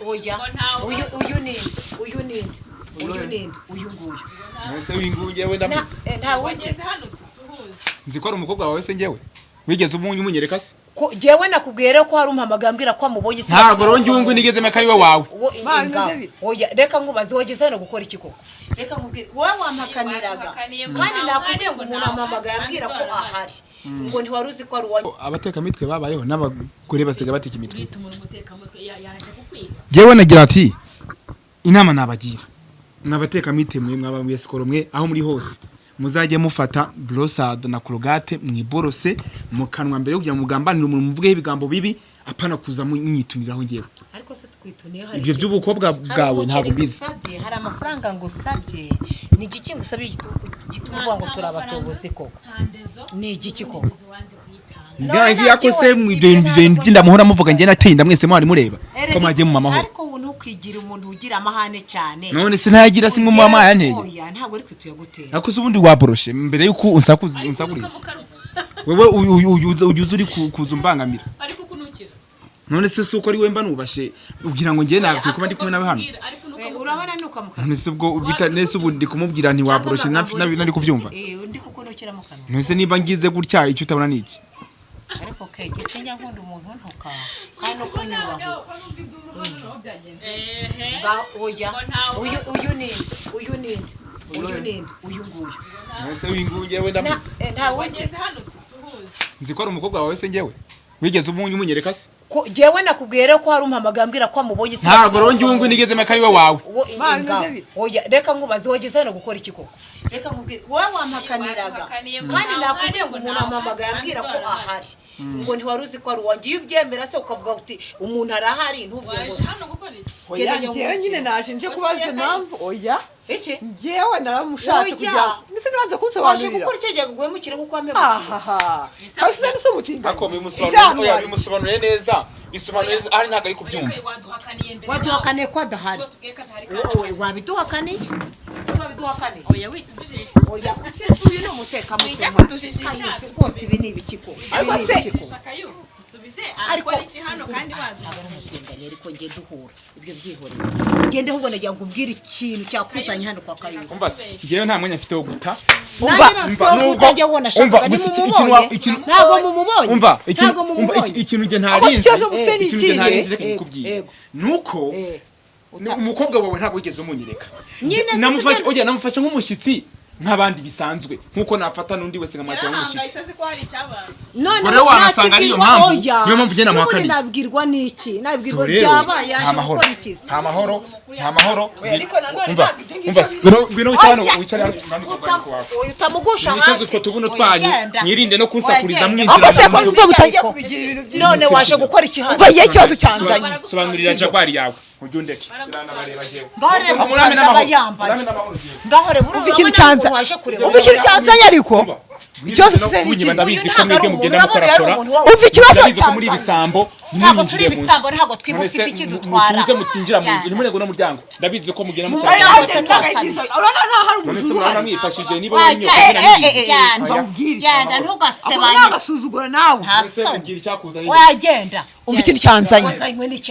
oya uyu ni uyu nguyu ese wingunge we ndamutse nta wese nzi ko ari umukobwa wawe se ngewe wigeze umunyereka se ko jewe nakubwire ko hari umpamagambira ko amubonye se ntago ronjungu nigeze makari we wawe oya reka nkubaze wageze hano gukora iki koko reka nkubwire wowe wampakaniraga kandi nakubwiye ngo umuntu ampamagambira ko ahari ngo ntiwari uzi ko ari uwanyu abateka mitwe babayeho n'abagore basiga bateka imitwe bita umuntu umuteka mutwe yaje kukwiba jewe nagira ati inama nabagira nabateka mitemwe mwabamwe sikoro mwe aho muri hose muzajye mufata brossade na colgate mwiborose mu kanwa mbere kugira mugambanire umuntu muvugeho ibigambo bibi apana kuza mwituniraho ngewe ariko se twituniye hari ibyo by'ubukobwa bwawe ntago bizi hari amafaranga ngo usabye ni igiki ngusabye gituvuga ngo turabatoboze koko ni igiki koko ngangi yakose ibyo ndamuhora muvuga nge nateye ndamwese mwari mureba ko mwagiye mu mamahoro ariko ubu kwigira umuntu ugira amahane cyane none se ntayagira sinko mu mama yanteye oya ntago ari kwituye gutera akoze ubundi waboroshe mbere yuko unsakuriza wewe ujuze uri kuzumbangamira ariko kunukira none se suko ari wemba nubashe ugira ngo ngiye nakwe kuba ndi kumwe nawe hano urabona nuko mukana none se ubwo bita nese ubu ndi kumubwira nti waboroshe nari kubyumva ndi kukunukira mukana none se niba ngize gutya icyo utabona niki ariko keke sinya nkunda umuntu ntuka kandi no kunyubaho oya uyu nguyu nese wingunge we ndamutse nta wese nzi ko ari umukobwa wawe se ngewe wigeze umunyereka se ko jewe nakubwire ko hari umpamagambira ko amubonye se ntago ronjungu nigeze makari we wawe oya reka nkubaze wageze hano gukora iki koko reka nkubwire wowe wampakaniraga kandi nakubwiye ngo umuntu ampamagambira ko ahari ngo ntiwari uzi ko ari uwanjye iyo ubyemera se ukavuga uti umuntu arahari ntuvuge ngo hano gukora iki oya ngewe nyine naje nje kubaza impamvu oya iki ngewe naramushatse kugira nise nibanze waje kunsobanurira gukora icyo gihe guhemukira kuko amebukira ahaha kabisa nise umutinga ako bimusobanurire neza bisobanurire ari ntago ari kubyumva waduhakaniye mbere waduhakaniye ko adahari wowe wabiduhakaniye wabiduhakaniye oya witubijisha oya uyu ni umutekamutwe rwose ibi ni ibikiko ariko se shakayo usubize ariko iki hano kandi waduhakaniye ariko ngiye duhura ibyo byihorera ngende ahubwo nagira ngo ubwire ikintu cyakuzanye hano kwa Kayumba umva ngewe nta mwanya mfite wo guta ntago mumubonye umva ikintu nge ntarinze reka nikubwiye nuko umukobwa wawe ntabwo wigeze umunyereka namufashe nk'umushyitsi nk'abandi bisanzwe nkuko nafata n'undi wese nkamwakira nk'umushyitsi none wanasanga ariyo mpamvu niyo mpamvu ugenda muhakaniye nabwirwa n'iki nabwirwa byabaye yaje gukora iki nta mahoro umva ngwino cyane wicare hano utamugusha hasi nicaze utwo tubuno twanyu mwirinde no kunsakuriza mwinjira abase ko nzo butangiye kubigira ibintu byinshi none waje gukora iki hano umva igihe cyose cyanzanye sobanurira Jaguar yawe ujundeke ngahore umva ikintu cyanza umva ikintu cyanzanye ariko ikibazo ufite n'iki ndabizi ko mwebwe mugenda mukorakora umva ikibazo cyanzanye muri ibisambo ntabwo turi ibisambo ntabwo twiba ufite iki dutwara mutuze mutinjira mu nzu nimurego no muryango ndabizi ko mugenda mukorakora none se murana mwifashije niba genda ntugasebanye agasuzugura nawe wagenda umva ikintu cyanzanye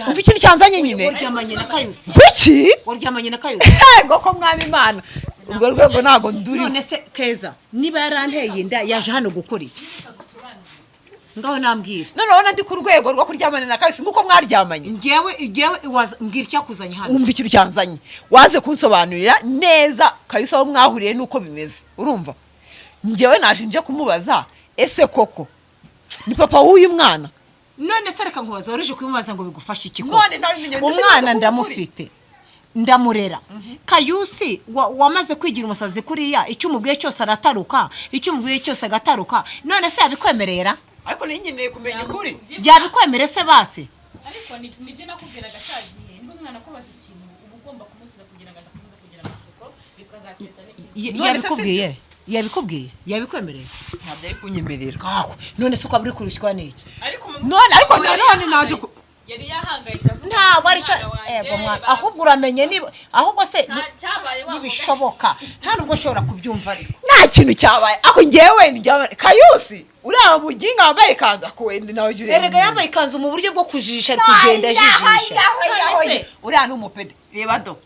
umva ikintu cyanzanye nyine uryamanye na Kayusi kuki uryamanye na Kayusi ego ko mwami Imana urwo rwego ntago nduri none se Keza niba yaranteye inda yaje hano gukora iki ngaho nambwira none urabona ndi ku rwego rwo kuryamana na Kayusi nguko mwaryamanye ngewe mbwira icyakuzanye hano umva ikintu cyanzanye waze kunsobanurira neza Kayusi aho mwahuriye nuko bimeze urumva ngewe naje nje kumubaza ese koko ni papa w'uyu mwana none se reka nkubaza waruje kumubaza ngo bigufashe iki ko none ndabimenye umwana ndamufite ndamurera Kayusi wamaze kwigira umusazi kuriya icyo umubwiye cyose arataruka icyo umubwiye cyose agataruka none se yabikwemerera ariko ninyeneye kumenya ukuri yabikwemere se base ariko nibyo nakubwiraga cyagihe ndi umwana kubaza ikintu uba ugomba kumusubiza kugira ngo adakomeza kugira amatsiko bikazateza n'ikindi yabikwemereye ntabwo ari kunyemerera none se ukaba uri kurushywa n'iki none naje yari yahangayitse nta ntabwo ari cyo ego mwana ahubwo uramenye niba ahubwo se nibishoboka nta nubwo ushobora kubyumva ariko nta kintu cyabaye ako ngewe njya Kayusi uriya muginga wambaye ikanzu akwenda nawe jure erega yambaye ikanzu mu buryo bwo kujijisha ari kugenda ajijisha uriya ni umupede reba do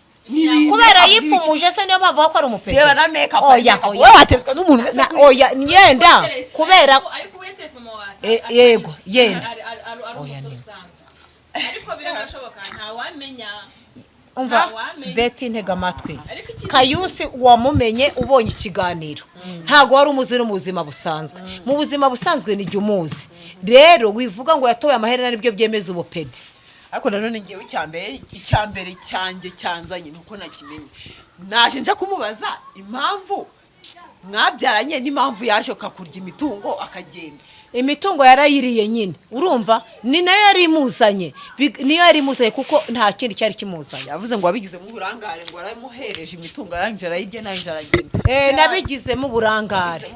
kubera yipfumuje se niyo mpamvu ko ari umupede reba na make up oya wowe watezwe n'umuntu wese oya yenda kubera yego yenda ariko birashoboka nta wamenya umva beti ntega amatwi Kayusi wamumenye ubonye ikiganiro ntago wari umuzi no mu buzima busanzwe mu buzima busanzwe ni umuzi rero wivuga ngo yatoye amaherena nibyo byemeza ubupede ariko nanone ngewe icyambere cyanjye cyanzanye nuko nakimenye naje nje kumubaza impamvu mwabyaranye n'impamvu yaje kakurya imitungo akagenda imitungo yarayiriye nyine urumva ni nayo yari imuzanye niyo yari imuzanye kuko nta kindi cyari kimuzanye yavuze ngo wabigizemo uburangare ngo aramuhereje imitungo yarangije arayirya nanjye aragenda nabigizemo uburangare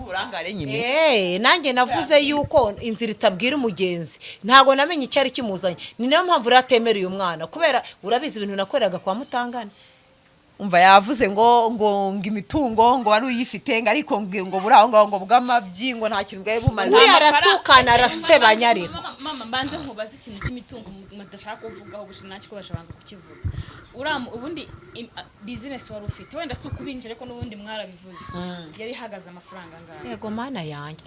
nyine nanjye navuze yuko inzira itabwira umugenzi ntago namenye icyari kimuzanye ni nayo mpamvu ratemereye umwana kubera urabizi ibintu nakoreraga kwa Mutangana umva yavuze ngo imitungo ngo wari uyifite ngo ariko ngo buraho ngo bw'amabyi ngo nta kintu bwaye bumaze uri aratukana arasebanya ariko mama mbanze nkubaza ikintu cy'imitungo mudashaka kuvugaho bushinaki ko bashobanga kukivuga ubundi business wari ufite wenda si ukubinjira ariko n'ubundi mwarabivuze yari ihagaze amafaranga ngaho yego mana yanjye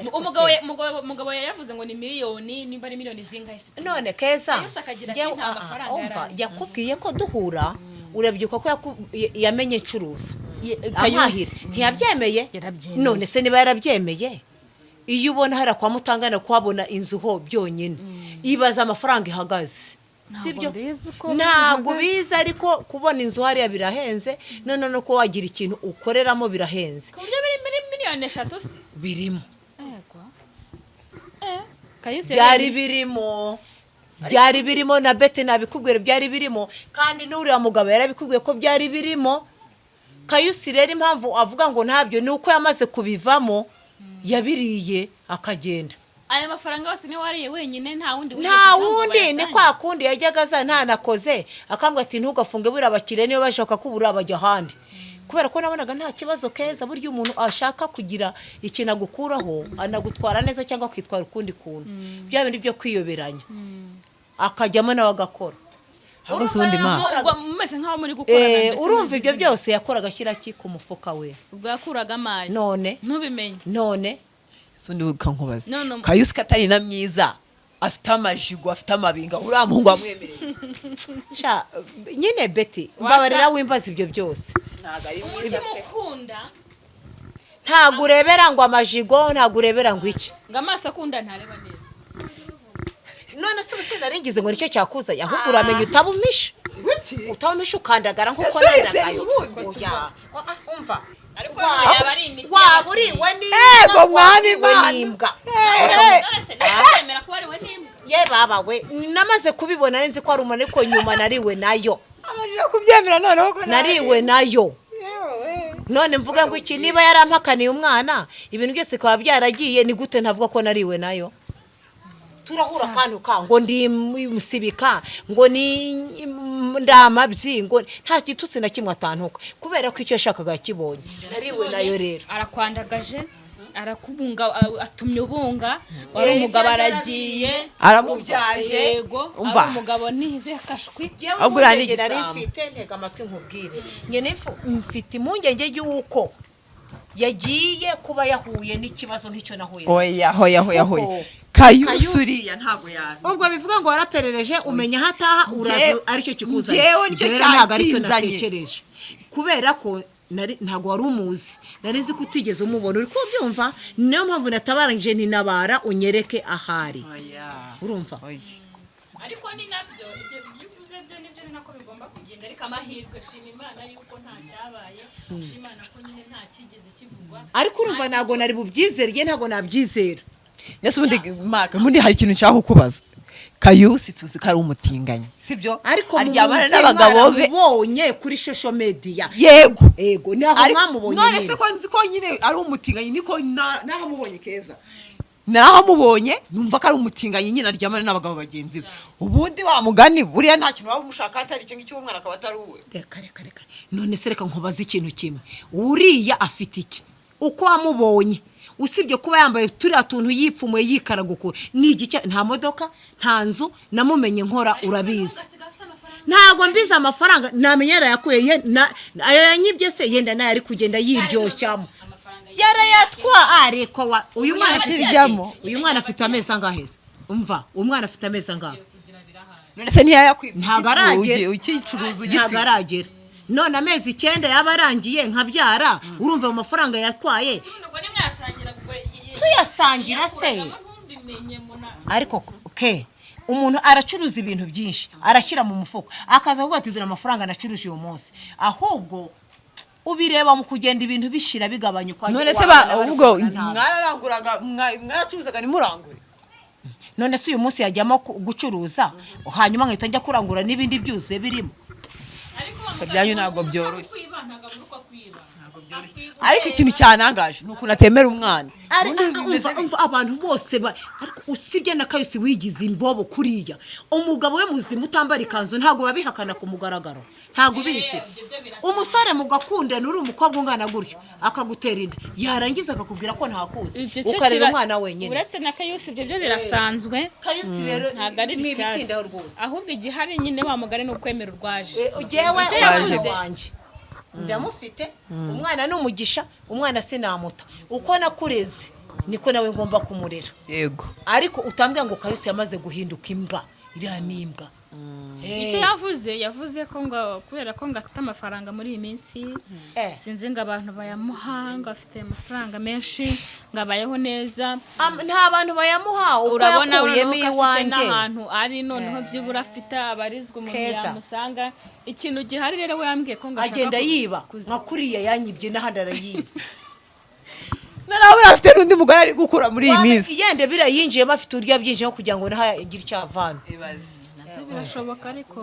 umugabo yavuze ngo ni miliyoni nimba ari miliyoni zingahe none keza yakubwiye ko duhura urabyuka ko yamenye curuza amahire ntiyabyemeye none se niba yarabyemeye iyo ubona hari kwa Mutangana kuhabona inzu ho byonyine ibaza amafaranga ihagaze sibyo ntago biza ariko kubona inzu hariya birahenze none no ko wagira ikintu ukoreramo birahenze ku buryo biri miliyoni 3 se birimo Kayusi byari birimo na bete nabikubwira byari birimo kandi n'uriya mugabo yarabikubwiye ko byari birimo Kayusi rero impamvu avuga ngo ntabyo ni uko yamaze kubivamo yabiriye akagenda aya mafaranga yose ni wariye wenyine nta wundi ni kwa kundi yajyaga za ntanakoze akambwa ati ntugafunge buri abakire niyo bashaka kubura abajya ahandi kubera ko nabonaga nta kibazo keza buryo umuntu ashaka kugira ikintu agukuraho anagutwara neza cyangwa kwitwara ukundi kuntu bya bindi byo kwiyoberanya akajyamo nawe agakora mumeze nkaho muri gukorana urumva ibyo byose yakoraga ashyira ku mufuka we ubwo yakuraga amazi none ntubimenye none sundi ukankubaza Kayusi katari na myiza afite amajigo afite amabinga uriya muhungu wamwemereye nyine beti mbabarira wimbaza ibyo byose ntago urebera ngo amajigo ntago urebera ngo iki ngo amaso akunda ntareba neza none se ubuse naringize ngo nicyo cyakuzanye ahubwo uramenye utabumisha ukandagara nk'uko nandagaye umva ariko yaba ari imiti waba uriwe n'imbwa ye baba we namaze kubibona nzi ko ari umuntu ariko nyuma nariwe nayo kubyemera noneho nariwe nayo none mvuga ngo iki niba yarampakaniye umwana ibintu byose kwa byaragiye ni gute ntavuga ko nariwe nayo turahura kantu ngo ndi musibika ngo ni ndamabyi ngo nta gitutsi na kimwe atantuka kubera ko icyo yashakaga kibonye nariwe nayo rero arakwandagaje arakubunga atumye ubunga wari umugabo aragiye aramubyaje yego ari umugabo nije kashwi ahubwo nari mfite ntega amatwi nkubwire nyene mfite impungenge y'uko yagiye kuba yahuye n'ikibazo nk'icyo nahuye oya Kayusi uriya ntago yaje ubwo bivuga ngo waraperereje umenya hataha urazo aricyo kikuzanye jewe nicyo ntago aricyo natekereje kubera ko ntago wari umuzi nari nzi ko utigeze umubona uri kubyumva niyo mpamvu natabarangije ninabara unyereke ahari urumva ariko ni nabyo ibyo byuvuze byo nibyo nako bigomba kugenda ariko amahirwe shima Imana yuko nta cyabaye shima Imana ko nyine nta kigeze kivugwa ariko urumva ntago nari bubyizerye ntago nabyizera nese ubundi hari ikintu nshaka kukubaza Kayusi tuzi ko ari umutinganyi sibyo ariko aryamana n'abagabo be bonye kuri social media yego naho mwamubonye none se ko nzi ko nyine ari umutinganyi niko nahamubonye keza narahamubonye numva ko ari umutinganyi nyine aryamana n'abagabo bagenzi be ubundi wa mugani buriya nta kintu waba umushaka atari icyo ngicyo umwana akaba atari uwe reka none se reka nkubaze ikintu kimwe uriya afite iki uko wamubonye usibye kuba yambaye turiya tuntu yipfumuye yikaragukura ni igiki nta modoka nta nzu namumenye nkora urabizi ntago mbiza amafaranga namenye yarayakuye ayo yanyibye se yenda nayo ari kugenda yiryoshyamo yarayatwa ariko uyu mwana afite uyu mwana afite amezi angahe umva umwana afite amezi angahe none se ntiyayakwibye ntago aragera ukicuruza ntago aragera none amezi 9 yabarangiye nkabyara urumva mu mafaranga yatwaye tuyasangira se ariko umuntu aracuruza ibintu byinshi arashyira mu mufuko akaza kuvuga ati dore amafaranga nacuruje uyu munsi ahubwo ubireba mu kugenda ibintu bishira bigabanyuka none se ubwo mwararanguraga mwaracuruzaga nimurangure none se uyu munsi yajyamo gucuruza hanyuma nkahita njya kurangura n'ibindi byuzuye birimo byanyu ntabwo byoroshye ariko ikintu cyanangaje ni ukuntu atemera umwana abantu bose ariko usibye na Kayusi wigize imbobo kuriya umugabo we muzima utambara ikanzu ntago babihakana ku mugaragaro ntago ubizi umusore mugakundana uri umukobwa ungana gutyo akagutera inda yarangiza akakubwira ko ntakuzi ukareba umwana wenyine uretse na Kayusi ibyo birasanzwe Kayusi rero ntago ari bitindaho rwose ahubwo igihari nyine wa mugari no kwemera urwaje ujewe wanjye ndamufite umwana n'umugisha umwana sinamuta uko nakureze niko nawe ngomba kumurera yego ariko utambwira ngo Kayusi yamaze guhinduka imbwa iriya nimbwa icyo yavuze ko ngo kubera ko ngo afite amafaranga muri iyi minsi sinzi ngo abantu bayamuhanga afite amafaranga menshi ngabayeho neza nta bantu bayamuha uko yakuyemo iwanjye n'ahantu ari noneho byibura afite abarizwa umuntu yamusanga ikintu gihari rero we yambwiye ko ngo agenda yiba nka kuriya yanyibye n'ahandi arayiba nawe afite n'undi mugore ari gukura muri iyi minsi yende birayinjiyemo afite urya byinjiyeho kugira ngo ntahagire icyavana birashoboka ariko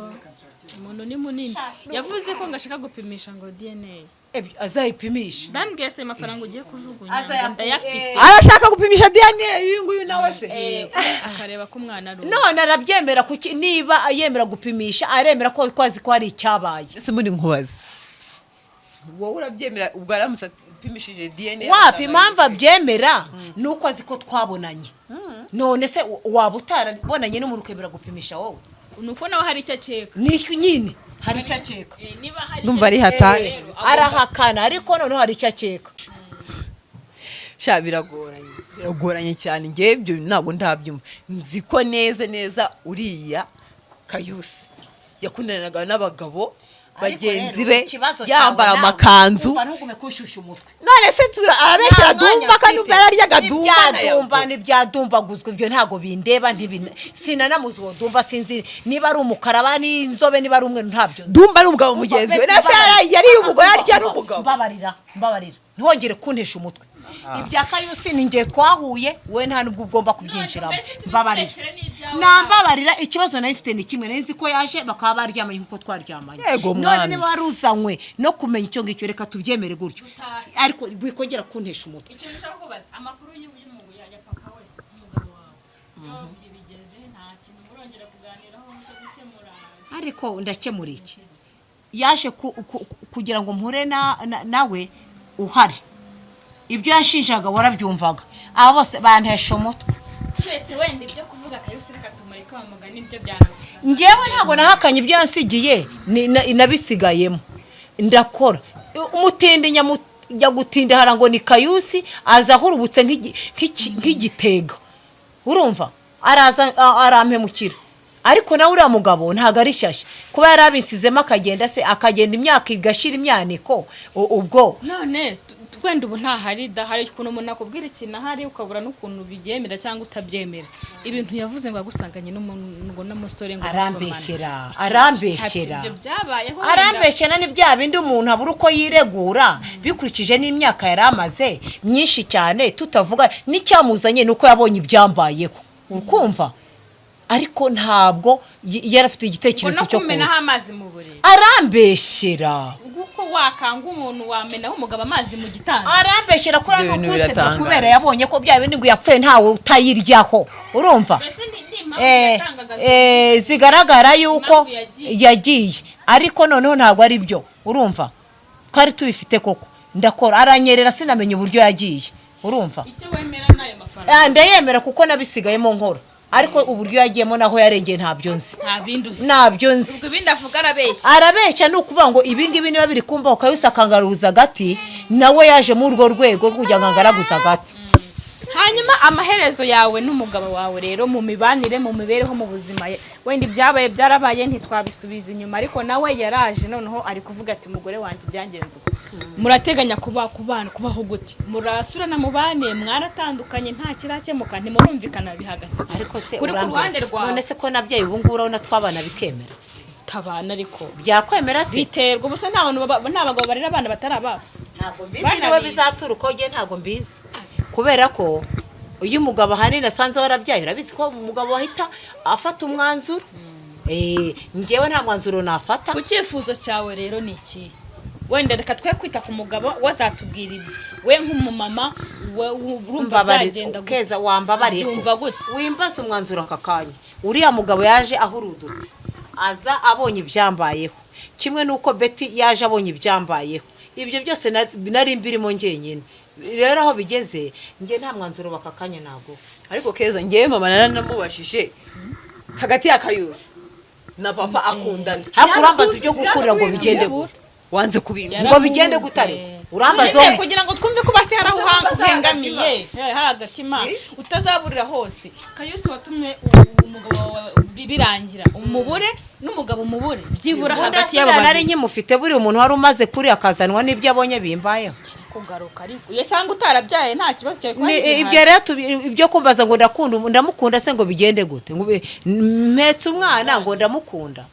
umuntu ni munini yavuze ko ngashaka gupimisha ngo DNA azayipimisha ndambwiye se amafaranga ugiye kujugunya ndayafite arashaka gupimisha DNA uyu nguyu nawe se akareba ko umwana ari none arabyemera niba yemera gupimisha aremera ko kwazi ko ari icyabaye ese muri nkubaza wowe urabyemera ubwo aramusapimishije DNA wapi impamvu abyemera nuko azi ko twabonanye none se waba utarabonanye n'umuntu ukemera gupimisha wowe nuko nawe hari icyo akeka nicyo nyine hari icyo akeka ndumva ari hatari arahakana ariko noneho hari icyo akeka sha biragoranye cyane ngewe ibyo ntabwo ndabyumva nzi ko neza uriya Kayusi yakundanaga n'abagabo bagenzi be yambara amakanzu none se arabeshyira dumba kandi yararyaga dumba nibyadumbaguzwa ibyo ntago bindeba sinanamuzi uwo dumba sinzi niba ari umukara bani inzobe niba ari umwe ntabyo dumba ari umugabo mugenzi we nase yari umugore yarya ari umugabo mbabarira ntihongere kuntesha umutwe ibya Kayusi ni ngiye twahuye we nta nubwo ugomba kubyinjiramo mbabarira ikibazo nayo ifite ni kimwe nzi ko yaje bakaba baryamanye nkuko twaryamanye none niba waruzanywe no kumenya icyo ngicyo reka tubyemere gutyo ariko wikongera kuntesha umutwe ikintu nshaka kubaza amakuru y'umugu ya papa wese umugabo wawe bigeze nta kintu murongera kuganiraho cyo gukemura ariko ndakemura iki yaje kugira ngo mpure nawe uhari ibyo yashinjaga warabyumvaga aba bose bantesha umutwe twetse wenda ibyo kuvuga Kayusi reka tumurika bamugana ibyo byanagusa ngewe ntabwo nahakanye ibyo yansigiye nabisigayemo ndakora umutindi njya gutinda harango ni Kayusi aza ahurubutse nk'igitega urumva araza arampemukira ariko nawe uriya mugabo ntago ari shyashya kuba yarabisizemo akagenda imyaka igashira imyaniko ubwo none twenda ubu ntahari dahari ukuntu umuntu akubwira ikintu ahari ukabura n'ukuntu bibyemera cyangwa utabyemera ibintu yavuze ngo agusanganye n'umuntu n'umusore ngo arambeshyera ni bya bindi umuntu abura uko yiregura bikurikije n'imyaka yari amaze myinshi cyane tutavuga n'icyamuzanye nuko yabonye ibyambayeho ukumva ariko ntabwo yarafite igitekerezo cyo kuza kumenaho amazi mu buriri arambeshyera wakanga umuntu wamenaho umugabo amazi mu gitanda arambeshyera kuri Ibyo bintu n'ukuse biratangaje. kubera yabonye ko bya bindi ngo yapfuye ntawe utayiryaho urumva mbese ni impamvu yatangaga zigaragara yuko Impamvu yagiye ariko noneho ntabwo ari byo urumva twari tubifite koko ndakora aranyerera sinamenye uburyo yagiye urumva icyo wemera n'ayo mafaranga ndayemera kuko nabisigayemo nkora ariko uburyo yagiyemo naho yarengeye ntabyo nzi nta bindi uzi ntabyo nzi ubwo ibindi avuga arabeshya arabeshya ni ukuvuga ngo ibingibi niba biri kumbaho ukayusa akangaruza agati nawe yaje muri urwo rwego rwo kugira ngo angaraguze agati hanyuma amaherezo yawe n'umugabo wawe rero mu mibanire mu mibereho mu buzima wenda ibyabaye byarabaye ntitwabisubiza inyuma ariko nawe yaraje noneho ari kuvuga ati umugore wanjye byangenze uko murateganya kubaho gute murasurana mu bane mwaratandukanye nta kirakemuka ntimurumvikana bihagaze ariko se kuri ku ruhande rwawe none se ko nabyaye ubu ngubu urabona twabana bikemera tabana ariko byakwemera se biterwa ubusa nta bagabo barera abana batari ababo ntabwo mbizi niba bizaturuka ugiye ntabwo mbizi kubera ko iyo umugabo ahanini asanze warabyaye urabizi ko umugabo wahita afata umwanzuro ngewe nta mwanzuro nafata ku cyifuzo cyawe rero ni iki wenda reka twe kwita ku mugabo wazatubwira ibyo we nk'umumama urumva byagenda keza wambabariye byumva gute wimbaza umwanzuro aka kanya uriya mugabo yaje ahurudutse aza abonye ibyambayeho kimwe n'uko Betty yaje abonye ibyambayeho ibyo byose nari mbirimo ngenyine rero aho bigeze nge nta mwanzuro bakakanya ntabwo ariko keza ngewe mama naramubashije hagati ya Kayusi na papa akundana hakurambaza ibyo gukurira ngo bigende gute wanze kubimba ngo bigende gutare urambaza Nyine kugira ngo twumve ko basi hari aho uhangamiye hari agatima utazaburira hose Kayusi watumye umugabo wawe birangira umubure n'umugabo umubure byibura hagati y'abo nari babiri nkimufite buri umuntu wari umaze kuri akazanwa n'ibyo abonye bimbayeho kugaruka ariko yesanga utarabyaye nta kibazo cyari ibyo rero ibyo kumbaza ngo ndamukunda se ngo bigende gute ngo mpetse umwana ngo ndamukunda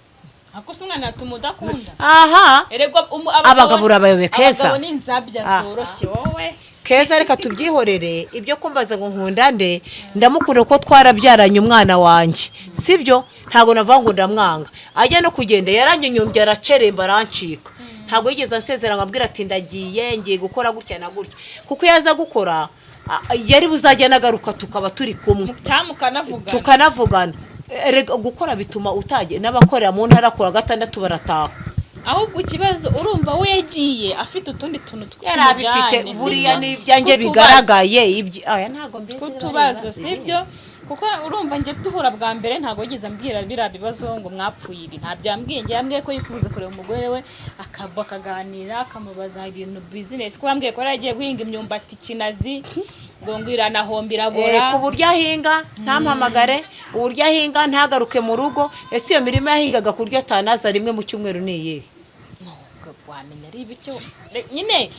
ako se umwana yatuma udakunda aha erego abagabo urabayobe keza abagabo n'inzabya zoroshye wowe keza reka tubyihorere ibyo kumbaza ngo nkunda nde ndamukunda ko twarabyaranye umwana wanjye sibyo ntago navuga ngo ndamwanga ajya no kugenda yaranyunyumbye araceremba arancika ntago yigeze ansezera ngabwira ati ndagiye ngiye gukora gutya na gutya kuko yaza gukora yari buzajya nagaruka tukaba turi kumwe tukanavugana gukora bituma utage n'abakorera mu ntara kora gatandatu barataha ahubwo ikibazo urumva we yagiye afite utundi tuntu tw'umujyane buriya n'ibyanjye bigaragaye aya ntago mbizi kutubazo sibyo kuko urumva nge duhura bwa mbere ntago yigeze ambwira biriya bibazo ngo mwapfuye ibi nta byambwiye nge yambwiye ko yifuza kureba umugore we akaganira akamubaza ibintu business ko yambwiye ko yagiye guhinga imyumbati Kinazi ngo ngwirana hombira bora ku buryo ahinga ntampamagare uburyo ahinga ntagaruke mu rugo ese iyo mirimo yahingaga ku buryo atanaza rimwe mu cyumweru ni iyihe wamenya ari ibice nyine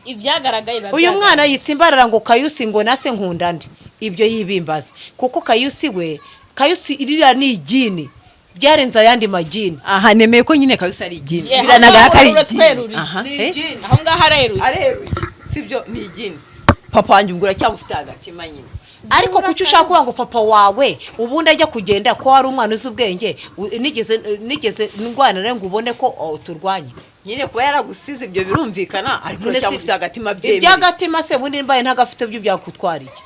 ibyagaragaye uyu mwana yitsimbarara ngo Kayusi ngo nase nkunda ndi ibyo yibimbaza kuko Kayusi irira ni igini byarenze ayandi magini aha nemeye ko nyine Kayusi ari igini biranagara ko ari igini aho ngaho areruye sibyo ni igini papa wanjye ubwo uracyamufite agatima nyine ariko kuki ushaka kuvuga ngo papa wawe ubundi ajya kugenda ko hari umwana uzi ubwenge nigeze ndwana nawe ngo ubone ko turwanye nyine kuba yaragusize ibyo birumvikana ariko uracyamufite agatima byemeye iby'agatima se bundi mbaye ntagafite byo byakutwara iki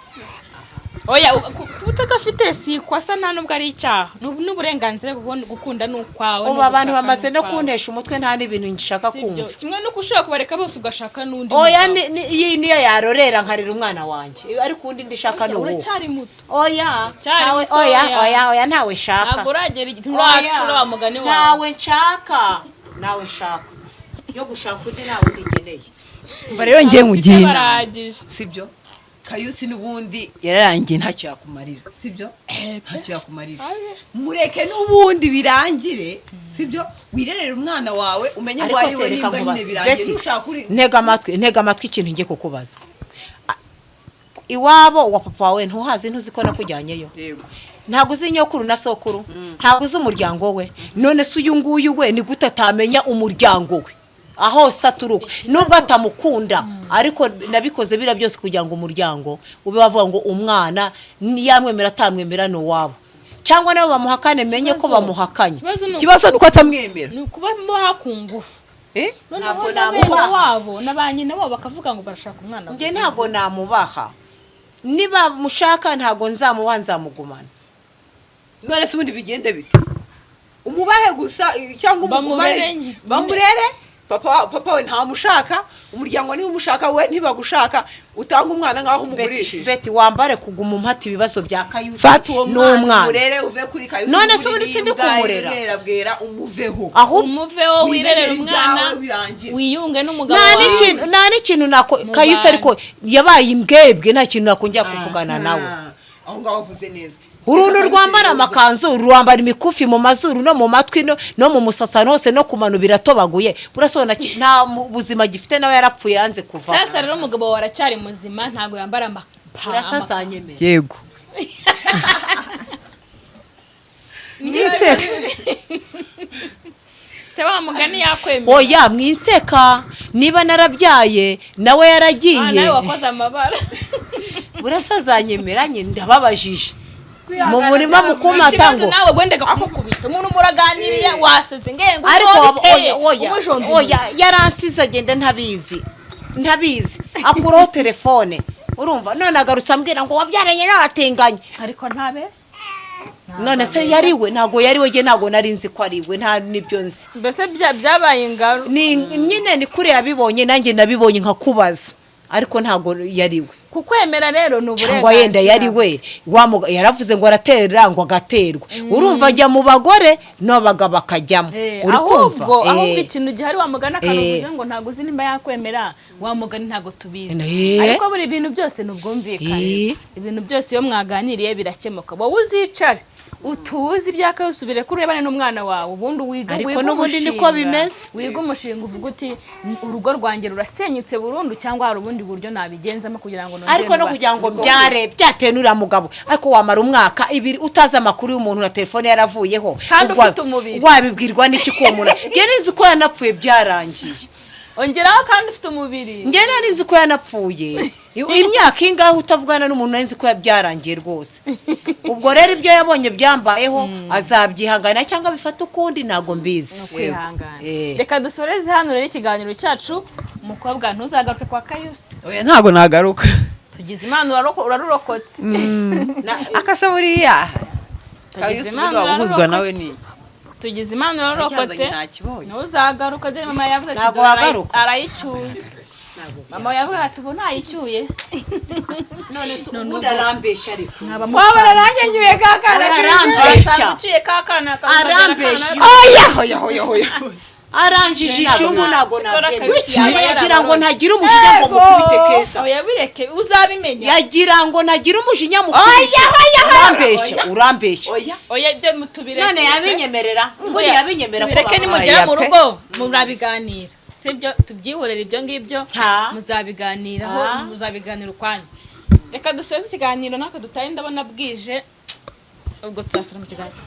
oya utagafite si kwasa nta nubwo ari icyaha n'uburenganzira gukunda n'ukwawe ubu abantu bamaze no kuntesha umutwe nta n'ibintu nshaka kumva kimwe nuko ushobora kubareka bose ugashaka n'undi oya iyi niyo yarorera nkarira umwana wanjye ariko undi ndishaka n'uwo uracyari muto oya ntawe nshaka ntabwo uragera igihe nturacura wa mugani wawe nawe nshaka yo gushaka undi ntawe undigeneye mba rero ngiye nkugiye sibyo Kayusi n'ubundi yararangiye ntacyo yakumarira sibyo ntacyo yakumarira mureke n'ubundi birangire sibyo wirerera umwana wawe umenye ngo ari we nimba nyine birangiye nushaka uri ntega amatwi ikintu ngiye kukubaza iwabo wa papa wawe ntuhazi ntuzi ko nakujyanyeyo ntabwo uzi nyokuru na sokuru ntabwo uzi umuryango we none se uyu nguyu we ni gute atamenya umuryango we aho saturuka nubwo atamukunda ariko nabikoze bira byose kugira ngo umuryango ube bavuga ngo umwana yamwemera atamwemera no wabo cyangwa nabo bamuhakane menye ko bamuhakanye kibazo nuko atamwemera nukuba muha ku ngufu ntabwo na bene wabo na ba nyina wabo bakavuga ngo barashaka umwana njye ntabwo namubaha niba mushaka ntabwo nzamuha nzamugumana. none se ubundi bigende bite umubahe gusa cyangwa umugumane bamurere papa we ntamushaka umuryango niwe umushaka we ntibagushaka utanga umwana ngaho umugurishije Beti wambare kuguma umpata ibibazo bya Kayusi fata uwo mwana urere uve kuri Kayusi none se ubundi sindi kumurera bwera umuveho aho umuveho wirerera umwana wiyunge n'umugabo nta n'ikintu nako Kayusi ariko yabaye imbwebwe nta kintu nakongera kuvugana nawe aho ngaho uvuze neza uruntu rwambara amakanzu rwambara imikufi mu mazuru no mu matwi no mu musasano hose no ku manu biratobaguye burasona nta buzima gifite nawe yarapfuye yanze kuva. Sasa rero umugabo waracyari muzima ntago yambara burasazanye me yego Mwiseka Sewa mugani yakwemera oya mwiseka niba narabyaye nawe yaragiye nawe wakoze amabara burasazanye meranye ndababajije mu murima mukumata ngo nawe gwendega kumukubita umuntu muraganiriye waseze ngengo ariko oya yaransize agenda ntabizi akuraho telefone urumva none agarutse ambwira ngo wabyaranye n'abatenganye ariko ntabeshye none se yariwe ntago yariwe je ntago nari nzi ko ariwe nta nibyo nzi mbese byabaye ingaro ni nyine ni kure yabibonye nanjye nabibonye nkakubaza ariko ntago yariwe kukwemera rero n'uburenganzira cyangwa yenda yariwe yaravuze ngo araterera ngo agaterwa urumva ajya mu bagore n'abagabo bakajyamo uri kumva ahubwo ikintu gihari wamugana akavuze ngo ntago uzi nimba yakwemera wamugana ntago tubizi ariko buri bintu byose n'ubwumvikane ibintu byose iyo mwaganiriye birakemuka wowe uzicare utuzi byakayusubire kurebane n'umwana wawe ubundi wiga ariko n'ubundi niko bimeze wiga umushinga uvuga uti urugo rwanjye rurasenyutse burundu cyangwa hari ubundi buryo nabigenzamo kugira ngo ariko no kugira ngo byare byatenura mugabo ariko wamara umwaka ibiri utaza amakuru y'umuntu na telefone yaravuyeho kandi ufite umubiri wabibwirwa n'iki ko umuntu nzi ko yanapfuye byarangiye ongeraho kandi ufite umubiri njye nari nzi ko yanapfuye imyaka ingaho utavugana n'umuntu nari nzi ko byarangiye rwose ubwo rero ibyo yabonye byambayeho azabyihangana cyangwa bifata ukundi ntago mbizi reka dusoreze hano rero ikiganiro cyacu umukobwa ntuzagaruke kwa Kayusi oya ntago nagaruka tugize imana urarurokotse akasa buriya Kayusi ubuzwa nawe ni tugize imana urarokotse ntuzagaruka dore mama yavuze ati arayicyuye mama yavuga ati ubu ntayicyuye none se ubundi arambesha ariko waba aranyanyuye kakana arambesha oya aranjije ishungu nago yagira ngo ntagira umujinya ngo mukubite keza oya bireke uzabimenya yagira ngo ntagira umujinya urambesha oya byo mutubireke none yabinyemerera yabinyemerera ko bireke nimugera mu rugo murabiganira sibyo tubyihorera ibyo ngibyo muzabiganiraho muzabiganira ukwanyu reka dusoze ikiganiro nako dutaye ndabona bwije ubwo tuzasura mu kiganiro